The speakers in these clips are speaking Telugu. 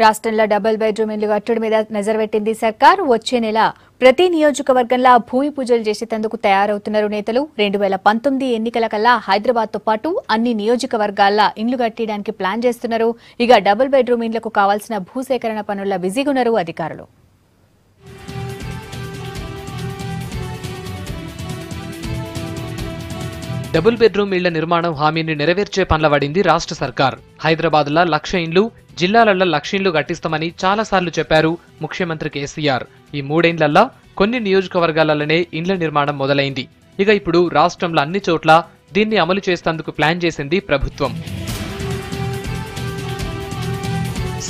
రాష్ట్రంలో డబుల్ బెడ్రూమ్ ఇల్లు కట్టడి మీద నజర్ పెట్టింది సర్కార్. వచ్చే నెల ప్రతి నియోజకవర్గంలో భూమి పూజలు చేసేందుకు తయారవుతున్నారు నేతలు. 2019 ఎన్నికల కల్లా హైదరాబాద్ తో పాటు అన్ని నియోజకవర్గాల్లో ఇండ్లు కట్టడానికి ప్లాన్ చేస్తున్నారు. ఇక డబుల్ బెడ్రూమ్ ఇండ్లకు కావాల్సిన భూసేకరణ పనుల్లో బిజీగా ఉన్నారు అధికారులు. డబుల్ బెడ్రూమ్ ఇళ్ల నిర్మాణం హామీని నెరవేర్చే పనుల పడింది రాష్ట్ర సర్కార్. హైదరాబాద్లో 1,00,000 ఇండ్లు, జిల్లాలలో 1,00,000 ఇండ్లు కట్టిస్తామని చాలాసార్లు చెప్పారు ముఖ్యమంత్రి కేసీఆర్. ఈ 3 ఏళ్లలో కొన్ని నియోజకవర్గాలలోనే ఇండ్ల నిర్మాణం మొదలైంది. ఇక ఇప్పుడు రాష్ట్రంలో అన్ని చోట్ల దీన్ని అమలు చేసేందుకు ప్లాన్ చేసింది ప్రభుత్వం.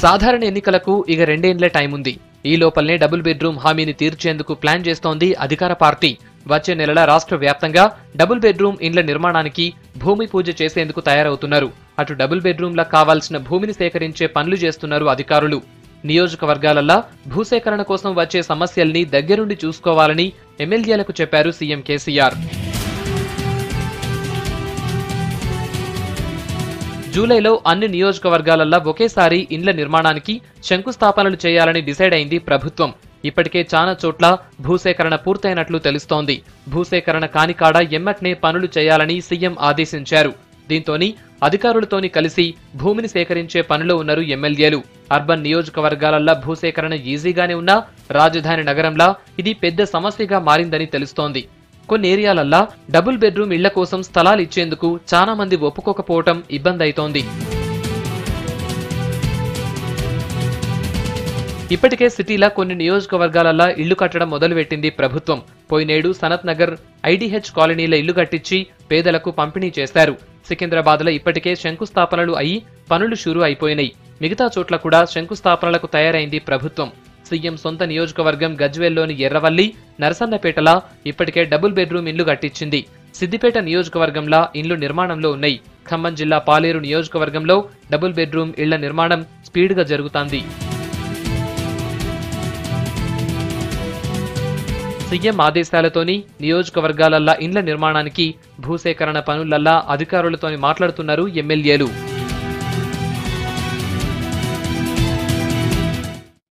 సాధారణ ఎన్నికలకు ఇక 2 ఏళ్ల టైం ఉంది. ఈ లోపలనే డబుల్ బెడ్రూమ్ హామీని తీర్చేందుకు ప్లాన్ చేస్తోంది అధికార పార్టీ. వచ్చే నెలల రాష్ట్ర వ్యాప్తంగా డబుల్ బెడ్రూమ్ ఇండ్ల నిర్మాణానికి భూమి పూజ చేసేందుకు తయారవుతున్నారు. అటు డబుల్ బెడ్రూమ్లకు కావాల్సిన భూమిని సేకరించే పనులు చేస్తున్నారు అధికారులు. నియోజకవర్గాలల్లో భూసేకరణ కోసం వచ్చే సమస్యల్ని దగ్గరుండి చూసుకోవాలని ఎమ్మెల్యేలకు చెప్పారు సీఎం కేసీఆర్. జూలైలో అన్ని నియోజకవర్గాలల్లో ఒకేసారి ఇండ్ల నిర్మాణానికి శంకుస్థాపనలు చేయాలని డిసైడ్ అయింది ప్రభుత్వం. ఇప్పటికే చాలా చోట్ల భూసేకరణ పూర్తయినట్లు తెలుస్తోంది. భూసేకరణ కానికాడ ఎమ్మటనే పనులు చేయాలని సీఎం ఆదేశించారు. దీంతోని అధికారులతోని కలిసి భూమిని సేకరించే పనిలో ఉన్నారు ఎమ్మెల్యేలు. అర్బన్ నియోజకవర్గాలల్లో భూసేకరణ ఈజీగానే ఉన్నా రాజధాని నగరంలో ఇది పెద్ద సమస్యగా మారిందని తెలుస్తోంది. కొన్ని ఏరియాలల్లో డబుల్ బెడ్రూమ్ ఇళ్ల కోసం స్థలాలు ఇచ్చేందుకు చాలా మంది ఒప్పుకోకపోవటం ఇబ్బంది అవుతోంది. ఇప్పటికే సిటీలో కొన్ని నియోజకవర్గాలలో ఇళ్లు కట్టడం మొదలుపెట్టింది ప్రభుత్వం. పోయినేడు సనత్ నగర్ ఐడీహెచ్ కాలనీల ఇళ్లు కట్టించి పేదలకు పంపిణీ చేశారు. సికింద్రాబాద్లో ఇప్పటికే శంకుస్థాపనలు అయి పనులు షురూ అయిపోయినాయి. మిగతా చోట్ల కూడా శంకుస్థాపనలకు తయారైంది ప్రభుత్వం. సీఎం సొంత నియోజకవర్గం గజ్వేల్లోని ఎర్రవల్లి, నరసన్నపేటలా ఇప్పటికే డబుల్ బెడ్రూమ్ ఇండ్లు కట్టించింది. సిద్దిపేట నియోజకవర్గంలో ఇండ్లు నిర్మాణంలో ఉన్నాయి. ఖమ్మం జిల్లా పాలేరు నియోజకవర్గంలో డబుల్ బెడ్రూమ్ ఇళ్ల నిర్మాణం స్పీడ్గా జరుగుతోంది. సీఎం ఆదేశాలతోని నియోజకవర్గాలల్లో ఇండ్ల నిర్మాణానికి భూసేకరణ పనులల్లా అధికారులతోని మాట్లాడుతున్నారు ఎమ్మెల్యేలు.